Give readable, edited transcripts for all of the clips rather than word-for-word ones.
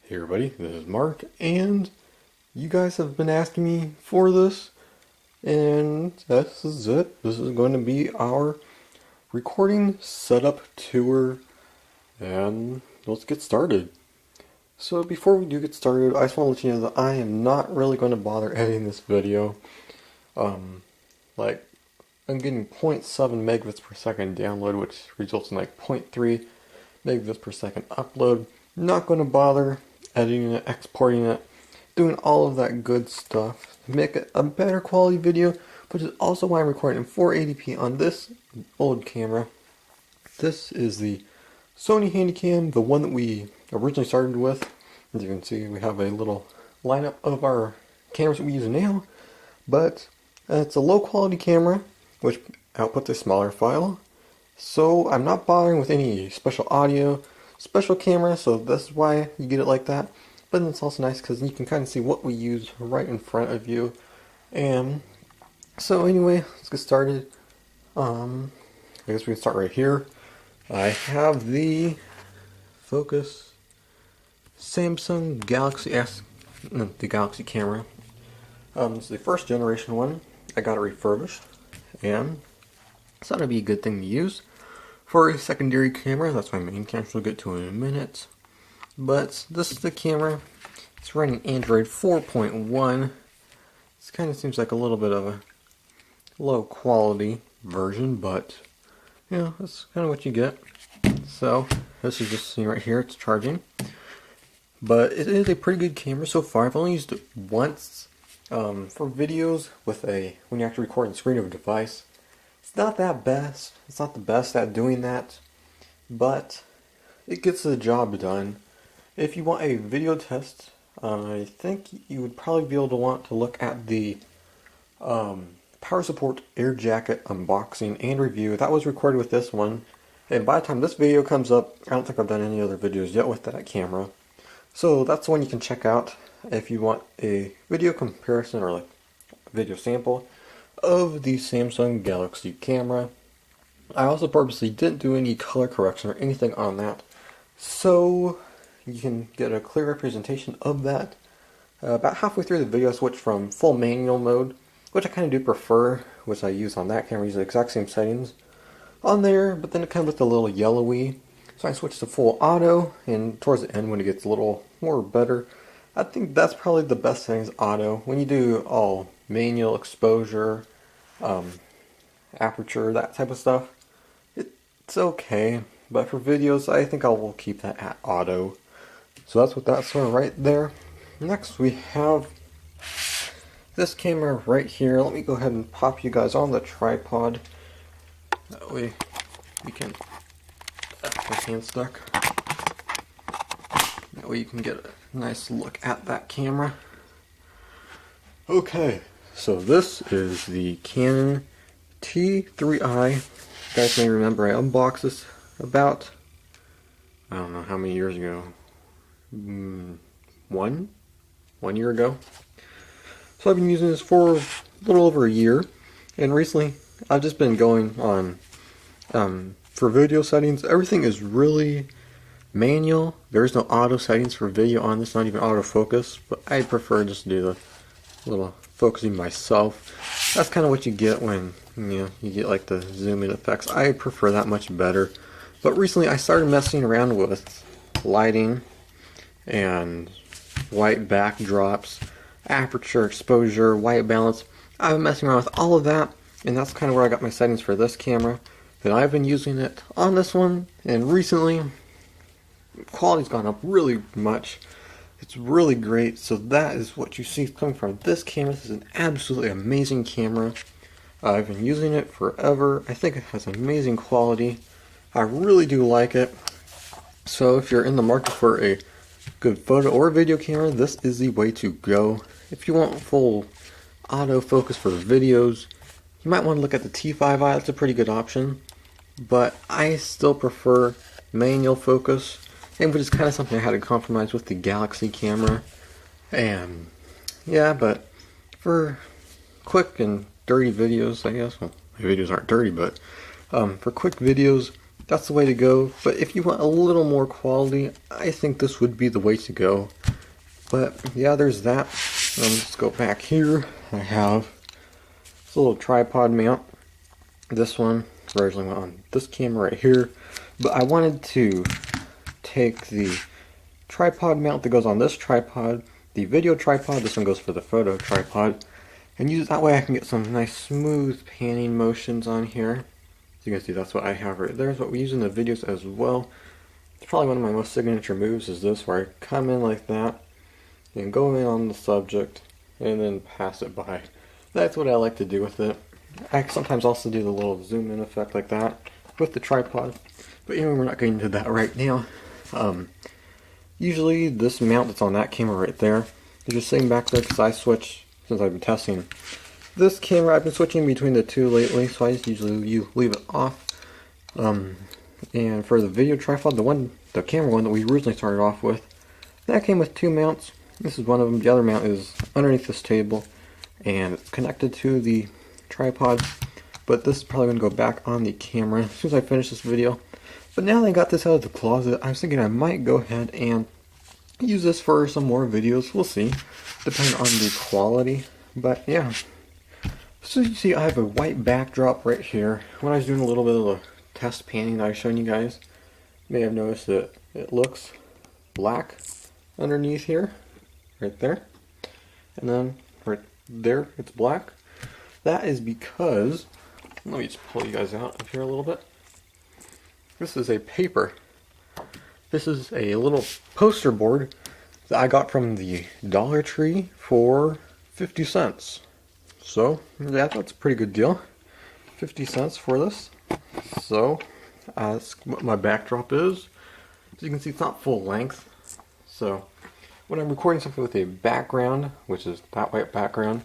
Hey everybody, this is Mark, and you guys have been asking me for this, and this is it. This is going to be our recording setup tour, and let's get started. So before we do get started, I just want to let you know that I am not really going to bother editing this video. Like, I'm getting 0.7 megabits per second download, which results in like 0.3 megabits per second upload. Not going to bother editing it, exporting it, doing all of that good stuff to make it a better quality video, which is also why I'm recording in 480p on this old camera. This is the Sony Handycam, the one that we originally started with. As you can see, we have a little lineup of our cameras that we use now, but it's a low quality camera which outputs a smaller file. So I'm not bothering with any special audio, special camera, so that's why you get it like that. But then it's also nice because you can kind of see what we use right in front of you. And so anyway, let's get started. I guess we can start right here. I have the Focus Samsung Galaxy S, no, the Galaxy camera. This is the first generation one. I got it refurbished, and I thought it'd be a good thing to use for a secondary camera. That's my main camera, we'll get to in a minute. But this is the camera. It's running Android 4.1. It kind of seems like a little bit of a low quality version, but you know, that's kind of what you get. So this is just right here, it's charging. But it is a pretty good camera so far. I've only used it once for videos with when you actually record on the screen of a device. It's not that best. It's not the best at doing that, but it gets the job done. If you want a video test, I think you would probably be able to want to look at the Power Support Air Jacket unboxing and review. That was recorded with this one, and by the time this video comes up, I don't think I've done any other videos yet with that camera. So that's the one you can check out if you want a video comparison or like a video sample of the Samsung Galaxy camera. I also purposely didn't do any color correction or anything on that, so you can get a clear representation of that. About halfway through the video I switched from full manual mode, which I kind of do prefer, which I use on that camera. I use the exact same settings on there, but then it kind of looked a little yellowy, so I switched to full auto, and towards the end when it gets a little more better, I think that's probably the best settings, auto. When you do all manual, exposure, aperture, that type of stuff, it's okay, but for videos I think I will keep that at auto. So that's what that's for right there. Next we have this camera right here. Let me go ahead and pop you guys on the tripod, that way you can, my hand's stuck, that way you can get a nice look at that camera. Okay, so this is the Canon T3i. You guys may remember I unboxed this about, I don't know how many years ago, one year ago. So I've been using this for a little over a year, and recently I've just been going on, for video settings, everything is really manual. There's no auto settings for video on this, not even autofocus, but I prefer just to do the little focusing myself. That's kind of what you get when you get like the zoom in effects. I prefer that much better. But recently I started messing around with lighting and white backdrops, aperture, exposure, white balance. I've been messing around with all of that, and that's kind of where I got my settings for this camera. And I've been using it on this one, and recently quality's gone up really much. It's really great. So that is what you see coming from this camera. This is an absolutely amazing camera. I've been using it forever. I think it has amazing quality. I really do like it. So if you're in the market for a good photo or video camera, this is the way to go. If you want full autofocus for videos, you might want to look at the T5i. That's a pretty good option. But I still prefer manual focus, and which is kind of something I had to compromise with the Galaxy camera. And yeah, but for quick and dirty videos, I guess, well, my videos aren't dirty, but for quick videos, that's the way to go. But if you want a little more quality, I think this would be the way to go. But yeah, there's that. Let's go back here. I have this little tripod mount. This one originally went on this camera right here, but I wanted to take the tripod mount that goes on this tripod, the video tripod, this one goes for the photo tripod, and use it that way I can get some nice smooth panning motions on here. As you can see, that's what I have right there. It's what we use in the videos as well. It's probably one of my most signature moves is this, where I come in like that and go in on the subject and then pass it by. That's what I like to do with it. I sometimes also do the little zoom in effect like that with the tripod, but anyway, we're not getting into that right now. Usually this mount that's on that camera right there is just sitting back there because I switch, since I've been testing this camera, I've been switching between the two lately, so I just usually leave it off. And for the video tripod, the camera one that we originally started off with, that came with two mounts. This is one of them. The other mount is underneath this table, and it's connected to the tripod, but this is probably going to go back on the camera as soon as I finish this video. But now that I got this out of the closet, I was thinking I might go ahead and use this for some more videos. We'll see, depending on the quality. But yeah, so you see I have a white backdrop right here. When I was doing a little bit of a test panning that I was showing you guys, you may have noticed that it looks black underneath here, right there, and then right there it's black. That is because, let me just pull you guys out of here a little bit. This is a paper. This is a little poster board that I got from the Dollar Tree for 50 cents. So, yeah, that's a pretty good deal. 50 cents for this. So, that's what my backdrop is. As you can see, it's not full length. So, when I'm recording something with a background, which is that white background,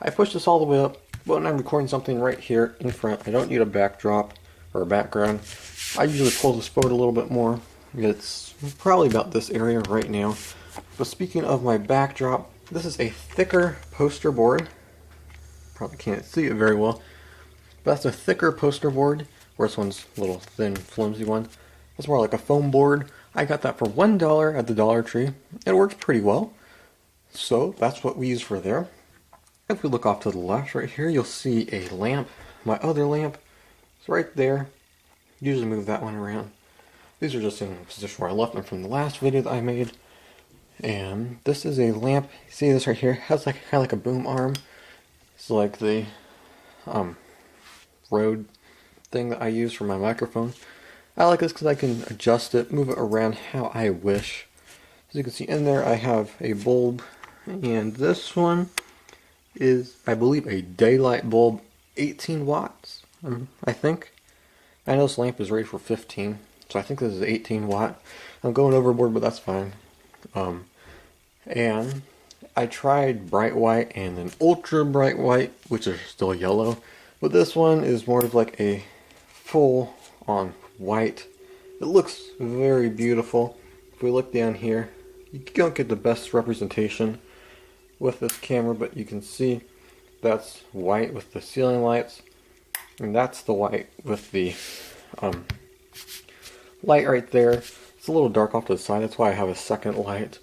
I push this all the way up. But when I'm recording something right here in front, I don't need a backdrop or a background. I usually pull this forward a little bit more. It's probably about this area right now. But speaking of my backdrop, this is a thicker poster board. Probably can't see it very well. But that's a thicker poster board, where this one's a little thin, flimsy one. It's more like a foam board. I got that for $1 at the Dollar Tree. It works pretty well. So that's what we use for there. If we look off to the left right here, you'll see a lamp. My other lamp is right there. Usually move that one around. These are just in a position where I left them from the last video that I made. And this is a lamp. See this right here? It has like kind of like a boom arm. It's like the Rode thing that I use for my microphone. I like this because I can adjust it, move it around how I wish. As you can see in there, I have a bulb, and this one is, I believe, a daylight bulb, 18 watts, I think. I know this lamp is rated for 15, so I think this is 18 watt. I'm going overboard, but that's fine. And I tried bright white and then ultra bright white, which are still yellow, but this one is more of like a full on white. It looks very beautiful. If we look down here, you don't get the best representation with this camera, but you can see that's white with the ceiling lights, and that's the white with the light right there. It's a little dark off to the side, that's why I have a second light.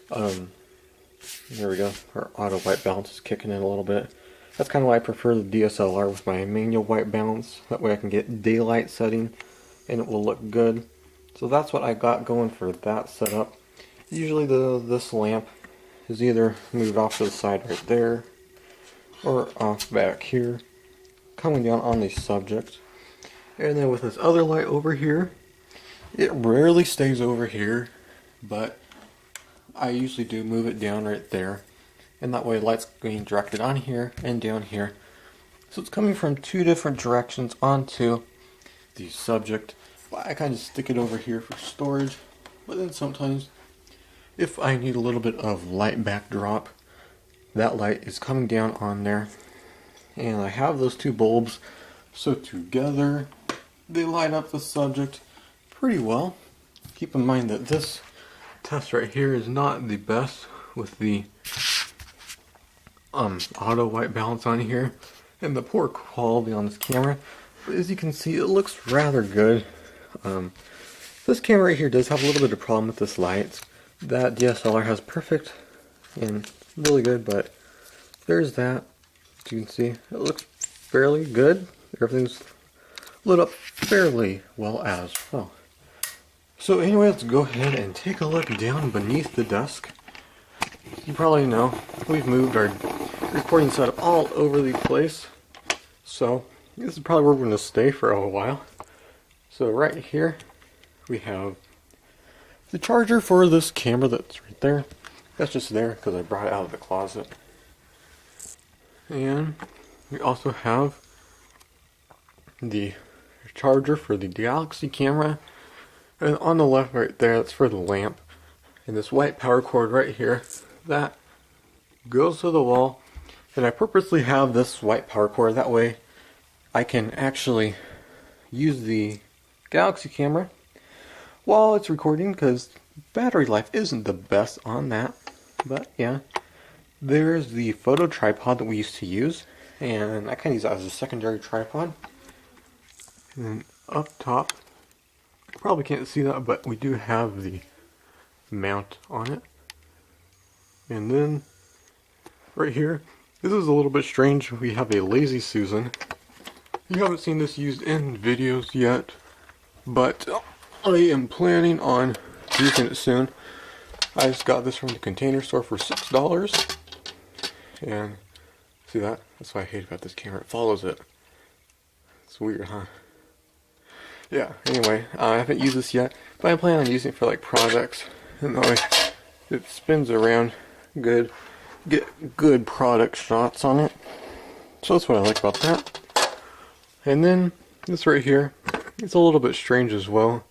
There we go, our auto white balance is kicking in a little bit. That's kind of why I prefer the DSLR with my manual white balance. That way I can get daylight setting and it will look good. So that's what I got going for that setup. Usually this lamp is either moved off to the side right there or off back here, coming down on the subject. And then with this other light over here, it rarely stays over here, but I usually do move it down right there, and that way light's being directed on here and down here. So it's coming from two different directions onto the subject. I kind of stick it over here for storage, but then sometimes if I need a little bit of light backdrop, that light is coming down on there. And I have those two bulbs, so together they light up the subject pretty well. Keep in mind that this test right here is not the best with the auto white balance on here and the poor quality on this camera, but as you can see it looks rather good. This camera right here does have a little bit of problem with this light. That DSLR has perfect and really good, but there's that. As you can see, it looks fairly good. Everything's lit up fairly well as well. So anyway, let's go ahead and take a look down beneath the desk. You probably know we've moved our recording setup all over the place, so this is probably where we're going to stay for a while. So right here we have the charger for this camera that's right there. That's just there because I brought it out of the closet. And we also have the charger for the Galaxy camera. And on the left right there, that's for the lamp. And this white power cord right here, that goes to the wall. And I purposely have this white power cord, that way I can actually use the Galaxy camera while it's recording, because battery life isn't the best on that. But yeah, there's the photo tripod that we used to use, and I kind of use that as a secondary tripod. And then up top, you probably can't see that, but we do have the mount on it. And then right here, this is a little bit strange, we have a Lazy Susan. You haven't seen this used in videos yet, but I am planning on using it soon. I just got this from the Container Store for $6. And see that? That's what I hate about this camera. It follows it. It's weird, huh? Yeah, anyway, I haven't used this yet, but I plan on using it for like projects. And that way it spins around good. Get good product shots on it. So that's what I like about that. And then this right here, it's a little bit strange as well.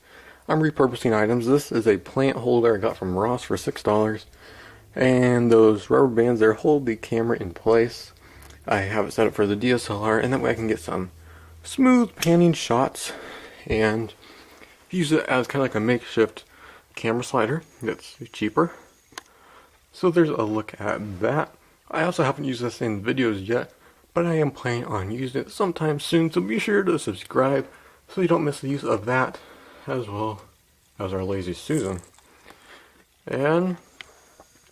I'm repurposing items. This is a plant holder I got from Ross for $6. And those rubber bands there hold the camera in place. I have it set up for the DSLR, and that way I can get some smooth panning shots and use it as kind of like a makeshift camera slider that's cheaper. So there's a look at that. I also haven't used this in videos yet, but I am planning on using it sometime soon, so be sure to subscribe so you don't miss the use of that, as well as our Lazy Susan. And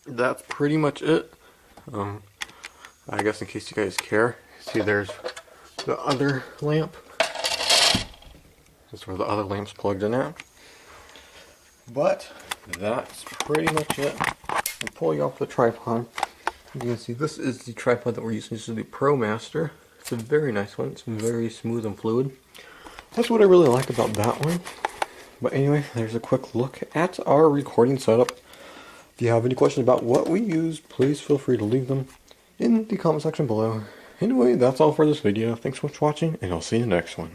that's pretty much it. I guess in case you guys care, see there's the other lamp. That's where the other lamp's plugged in at. But that's pretty much it. I'll pull you off the tripod. You can see this is the tripod that we're using. This is the ProMaster. It's a very nice one. It's very smooth and fluid. That's what I really like about that one. But anyway, there's a quick look at our recording setup. If you have any questions about what we use, please feel free to leave them in the comment section below. Anyway, that's all for this video. Thanks so much for watching, and I'll see you in the next one.